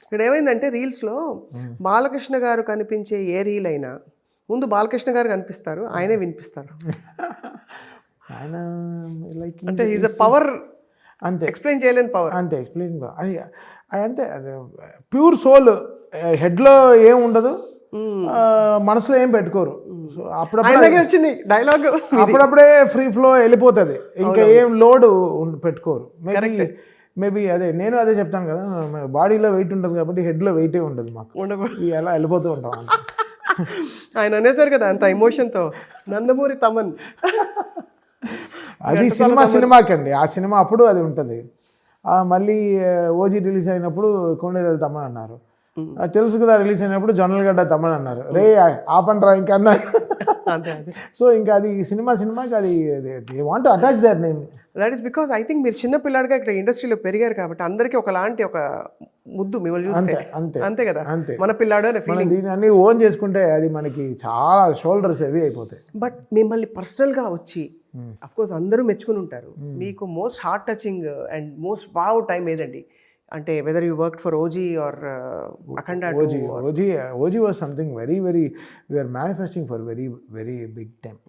ఇక్కడ ఏమైందంటే రీల్స్లో బాలకృష్ణ గారు కనిపించే ఏ రీల్ అయినా ముందు బాలకృష్ణ గారు కనిపిస్తారు, ఆయనే వినిపిస్తారు. ఆయన లైక్ అంటే ఈజ్ అ పవర్, అంతే, ఎక్స్ప్లెయిన్ చేయలేని పవర్. అంతే ఎక్స్ప్లెయిన్ అది అంతే. అది ప్యూర్ సోల్, హెడ్లో ఏం ఉండదు, మనసులో ఏం పెట్టుకోరు. సో అప్పుడప్పుడే వచ్చింది డైలాగ్, అప్పుడప్పుడే ఫ్రీ ఫ్లో వెళ్ళిపోతుంది, ఇంకా ఏం లోడ్ పెట్టుకోరు. మేబీ అదే నేను అదే చెప్తాను కదా, బాడీలో వెయిట్ ఉంటుంది కాబట్టి హెడ్లో వెయిటే ఉండదు మాకు, ఎలా వెళ్ళిపోతూ ఉంటాం. ఆయన అనేసారు కదా అంత ఎమోషన్తో, నందమూరి తమన్. అది సినిమాకండి, ఆ సినిమా అప్పుడు అది ఉంటుంది. మళ్ళీ ఓజీ రిలీజ్ అయినప్పుడు కొండేదల తమన్ అన్నారు, తెలుసు కదా రిలీజ్ అయినప్పుడు జొన్నలగడ్డ తమన్ అన్నారు, రే ఆపండ్రా ఇంకా అన్నారు. సో ఇంకా అది సినిమాకి అది they want to attach that name. That is because I think మీరు చిన్న పిల్లాడిగా ఇక్కడ ఇండస్ట్రీలో పెరిగారు కాబట్టి అందరికీ ఒకలాంటి ఒక ముద్దు మిమ్మల్ని చూస్తే. అంతే కదా, మన పిల్లాడు అనే ఫీలింగ్. దీన్ని అన్ని ఓన్ చేసుకుంటే అది మనకి చాలా షోల్డర్స్ హెవీ అయిపోతాయి. బట్ మిమ్మల్ని పర్సనల్గా వచ్చి అఫ్కోర్స్ అందరూ మెచ్చుకుని ఉంటారు, మీకు most heart touching and most wow time ఏదండి? అంటే whether you work for OG or Akhanda. OG was something very we are manifesting for very big time.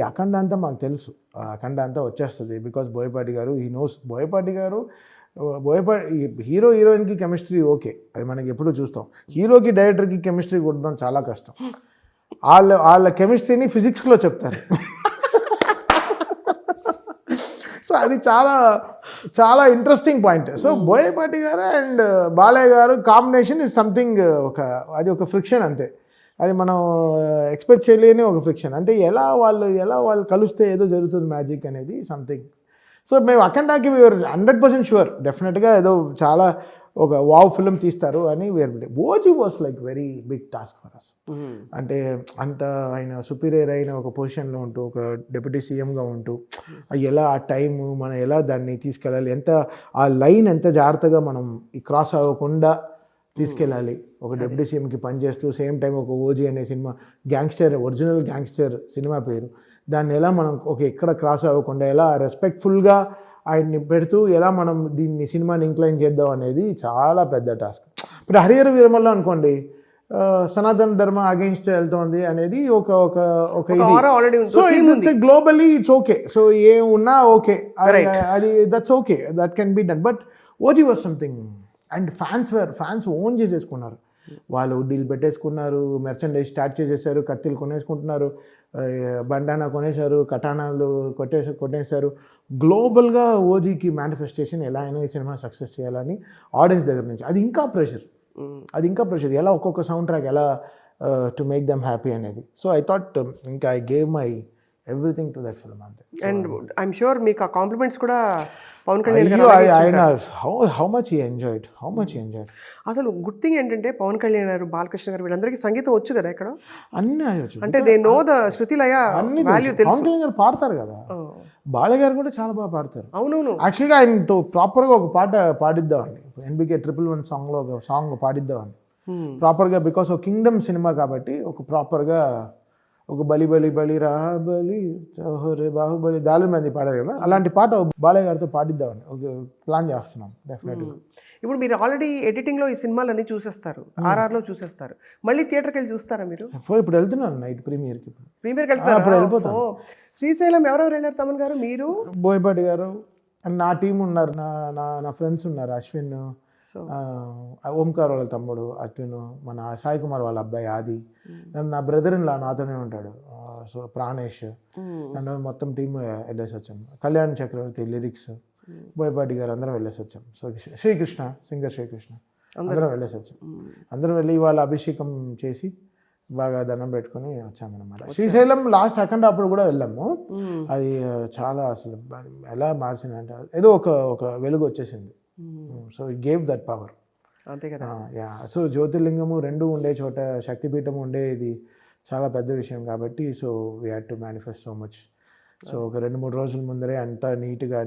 Akhanda అంతా మాకు తెలుసు, అఖండ అంతా వచ్చేస్తుంది because Boyapati garu he knows. Boyapati hero హీరోయిన్కి కెమిస్ట్రీ ఓకే, అది మనకి ఎప్పుడూ చూస్తాం. హీరోకి డైరెక్టర్కి కెమిస్ట్రీ కొట్టడం చాలా కష్టం. వాళ్ళ కెమిస్ట్రీని ఫిజిక్స్లో చెప్తారు. సో అది చాలా ఇంట్రెస్టింగ్ పాయింట్. సో బోయపాటి గారు అండ్ బాలయ్య గారు కాంబినేషన్ ఇస్ సంథింగ్, అది ఒక ఫ్రిక్షన్ అంతే. అది మనం ఎక్స్పెక్ట్ చేయలేని ఒక ఫ్రిక్షన్. అంటే ఎలా వాళ్ళు కలిస్తే ఏదో జరుగుతుంది మ్యాజిక్ అనేది సంథింగ్. సో మేము అఖండాకి వీఆర్ 100% షూర్, డెఫినెట్గా ఏదో చాలా ఒక వావ్ ఫిల్మ్ తీస్తారు అని we're. OG was like very big task for us. అంటే అంత ఆయన సుపీరియర్ అయిన ఒక పొజిషన్లో ఉంటూ, ఒక డిప్యూటీ సీఎంగా ఉంటూ, ఎలా ఆ టైము మనం ఎలా దాన్ని తీసుకెళ్ళాలి, ఆ లైన్ ఎంత జాగ్రత్తగా మనం ఈ క్రాస్ అవ్వకుండా తీసుకెళ్ళాలి. ఒక డిప్యూటీ సీఎంకి పనిచేస్తూ సేమ్ టైం ఒక ఓజీ అనే సినిమా, ఒరిజినల్ గ్యాంగ్స్టర్ సినిమా పేరు, దాన్ని ఎలా మనం ఎక్కడ క్రాస్ అవ్వకుండా ఎలా రెస్పెక్ట్ఫుల్గా ఆయన్ని పెడుతూ ఎలా మనం దీన్ని సినిమాని ఇంక్లైన్ చేద్దాం అనేది చాలా పెద్ద టాస్క్. ఇప్పుడు హరిహర వీరమల్లో అనుకోండి, సనాతన ధర్మ అగెన్స్ట్ వెళ్తోంది అనేది ఒక so it's globally it's okay. So ఏం ఉన్నా ఓకే, అది that's okay, that can be done. But OG was something. And fans own చేసేసుకున్నారు, వాళ్ళు డీల్ పెట్టేసుకున్నారు, మెర్చండైజ్ స్టార్ట్ చేసేసారు, కత్తిలు కొనేసుకుంటున్నారు, బండానా కొనేశారు, కటానాలు కొట్టేశారు. గ్లోబల్గా ఓజీకి మేనిఫెస్టేషన్ ఎలా అయినా ఈ సినిమా సక్సెస్ చేయాలని ఆడియన్స్ దగ్గర నుంచి. అది ఇంకా ప్రెషర్ ఎలా ఒక్కొక్క సౌండ్ ట్రాక్ ఎలా టు మేక్ దెమ్ హ్యాపీ అనేది. సో ఐ థాట్ ఇంకా I gave my everything to that film అంతే. అండ్ ఐఎమ్ షూర్ మీకు ఆ కాంప్లిమెంట్స్ కూడా పవన్ కళ్యాణ్ గారు హౌ మచ్ హీ ఎంజాయ్డ్. అసలు గుడ్ థింగ్ ఏంటంటే పవన్ కళ్యాణ్ గారు, బాలకృష్ణ గారు వీళ్ళందరికీ సంగీతం వచ్చు కదా ఇక్కడ, అన్నీ వచ్చు. అంటే they know the Shruthilaya value తెలుసు. పవన్ కళ్యాణ్ గారు పాడతారు కదా, బాలయ్య గారు కూడా చాలా బాగా పాడతారు. అవునవును. యాక్చువల్గా ఆయనతో ప్రాపర్గా ఒక పాట పాడిద్దామండి, NBK 111 సాంగ్లో ఒక సాంగ్ పాడిద్దామండి ప్రాపర్గా. బికాస్ ఒక కింగ్డమ్ సినిమా కాబట్టి ఒక ప్రాపర్గా ఒక బలి రాబలి చోహరే బాహుబలి దాలి మంది పాడారు కదా, అలాంటి పాట బాలయ్య గారితో పాడిద్దామని ఒక ప్లాన్ చేస్తున్నాం డెఫినెట్గా. ఇప్పుడు మీరు ఆల్రెడీ ఎడిటింగ్లో ఈ సినిమాలన్నీ చూసేస్తారు, RRలో చూసేస్తారు, మళ్ళీ థియేటర్కి వెళ్ళి చూస్తారా మీరు? ఇప్పుడు వెళ్తున్నాను నైట్ ప్రీమియర్కి వెళ్తారు. ఇప్పుడు వెళ్ళిపోతాను. శ్రీశైలం ఎవరెవరు వెళ్ళారు? తమన్ గారు, మీరు, బోయపాటి గారు అండ్ నా టీం ఉన్నారు, నా ఫ్రెండ్స్ ఉన్నారు, అశ్విన్, ఓంకార్ వాళ్ళ తమ్ముడు అర్జున్, మన సాయి కుమార్ వాళ్ళ అబ్బాయి ఆది, నా బ్రదర్ ఇన్ లా నాతోనే ఉంటాడు, సో ప్రాణేష్, అండ్ మొత్తం టీమ్ వెళ్ళేసి వచ్చాము. కళ్యాణ్ చక్రవర్తి లిరిక్స్, బోయపాటి గారు అందరం వెళ్ళేసి వచ్చాం. సో శ్రీకృష్ణ, సింగర్ శ్రీకృష్ణ, అందరం వెళ్ళేసి వచ్చాం. అందరం వెళ్ళి వాళ్ళ అభిషేకం చేసి బాగా దండం పెట్టుకుని వచ్చామన్నమాట. శ్రీశైలం లాస్ట్ అఖండ అప్పుడు కూడా వెళ్ళాము. అది చాలా అసలు ఎలా మార్చిందంటే ఏదో ఒక వెలుగు వచ్చేసింది. So it gave that power. అంతే కదా. యా. సో జ్యోతిర్లింగము రెండు ఉండే చోట శక్తిపీఠం ఉండేది చాలా పెద్ద విషయం కాబట్టి so we had to manifest so much. So ఒక 2-3 రోజుల ముందరే అంతా నీట్గా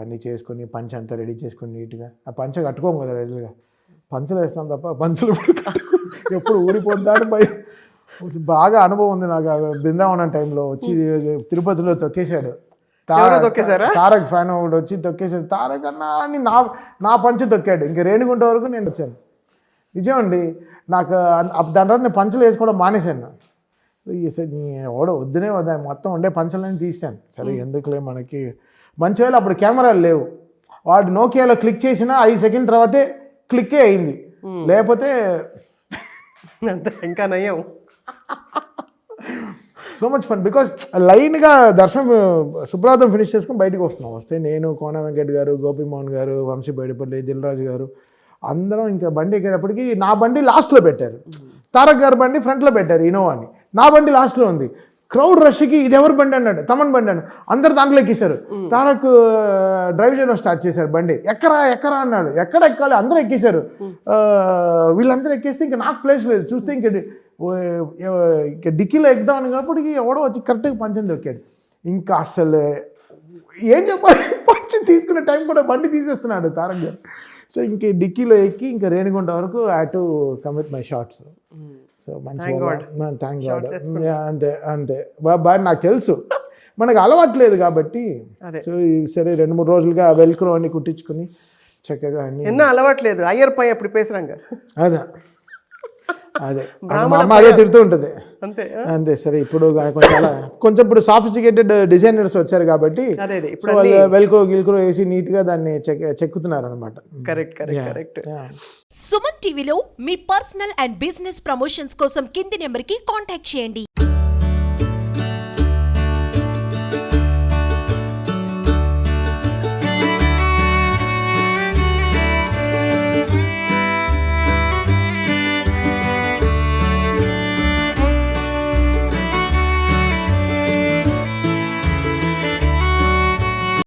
అన్నీ చేసుకొని పంచ అంతా రెడీ చేసుకొని నీట్గా, ఆ పంచ కట్టుకోము కదా రెగ్యులర్గా, పంచలు వేస్తాం తప్ప పంచలు ఎప్పుడు ఊడిపోతాడు భయం. బాగా అనుభవం ఉంది నాకు. బృందావనం టైంలో వచ్చి తిరుపతిలో తొక్కేశాడు ఎవరో తొక్కేశారా? తారక్ ఫ్యాన్ ఒకటి వచ్చి తొక్కేసాడు. తారక్ అన్న అని నా పంచు తొక్కాడు. ఇంక రేణిగుంట వరకు నేను వచ్చాను. నిజం అండి, నాకు దాని తర్వాత నేను పంచలు వేసుకోవడం మానేశాను. ఎవడో వద్దునే వద్దా మొత్తం ఉండే పంచలని తీసాను. సరే ఎందుకులే మనకి మంచి వేళ అప్పుడు కెమెరాలు లేవు. వాడు నోకియాలో క్లిక్ చేసినా 5 సెకండ్ తర్వాతే క్లిక్కే అయింది. లేకపోతే ఇంకా నయ్యం. సో మచ్ ఫన్ బికాస్ లైన్గా దర్శనం సుప్రభాతం ఫినిష్ చేసుకుని బయటకు వస్తున్నాం. వస్తే నేను, కోన వెంకట్ గారు, గోపిమోహన్ గారు, వంశీ బయటపల్లి, దిల్ రాజు గారు అందరం ఇంకా బండి ఎక్కేటప్పటికి నా బండి లాస్ట్లో పెట్టారు, తారక్ గారు బండి ఫ్రంట్లో పెట్టారు ఇన్నోవాని, నా బండి లాస్ట్లో ఉంది. క్రౌడ్ రష్కి ఇది ఎవరు బండి అన్నాడు, తమన్ బండి అన్నాడు. అందరు దాంట్లో ఎక్కేశారు. తారక్ డ్రైవ్ చేయడం స్టార్ట్ చేశారు. బండి ఎక్కరా అన్నాడు. ఎక్కడ ఎక్కాలి, అందరూ ఎక్కేశారు. వీళ్ళందరూ ఎక్కేస్తే ఇంకా నాకు ప్లేస్ లేదు. చూస్తే ఇంక డిక్కీలో ఎక్కుదాం అనేటప్పటికి ఎవడో వచ్చి కరెక్ట్గా పంచం దొక్కాడు. ఇంకా అసలు ఏం చెప్పాలి, పంచం తీసుకునే టైం కూడా బండి తీసేస్తున్నాడు తారక్ గారు. సో ఇంక డిక్కీలో ఎక్కి ఇంకా రేణిగుంట వరకు I to come with my shorts. So మంచిగా థ్యాంక్ గాడ్. అంతే బాగా నాకు తెలుసు, మనకు అలవాట్లేదు కాబట్టి. సో సరే 2-3 రోజులుగా వెల్క్రో అని కుట్టించుకుని చక్కగా అన్ని ఎన్నో అలవాట్లేదు. అయ్యర్ పై అప్పుడు పేసరంగా అదే మా అమ్మ అదే తిడుతూ ఉంటుంది. అంతే సరే ఇప్పుడు కొంచెం ఇప్పుడు సాఫిస్టికేటెడ్ డిజైనర్స్ వచ్చారు కాబట్టి వెల్క్రో గిల్క్రో వేసి నీట్గా దాన్ని చెక్కుతున్నారు అనమాట. కరెక్ట్. సుమన్ టీవీలో మీ పర్సనల్ అండ్ బిజినెస్ ప్రమోషన్స్ కోసం కింది నెంబర్కి కాంటాక్ట్ చేయండి.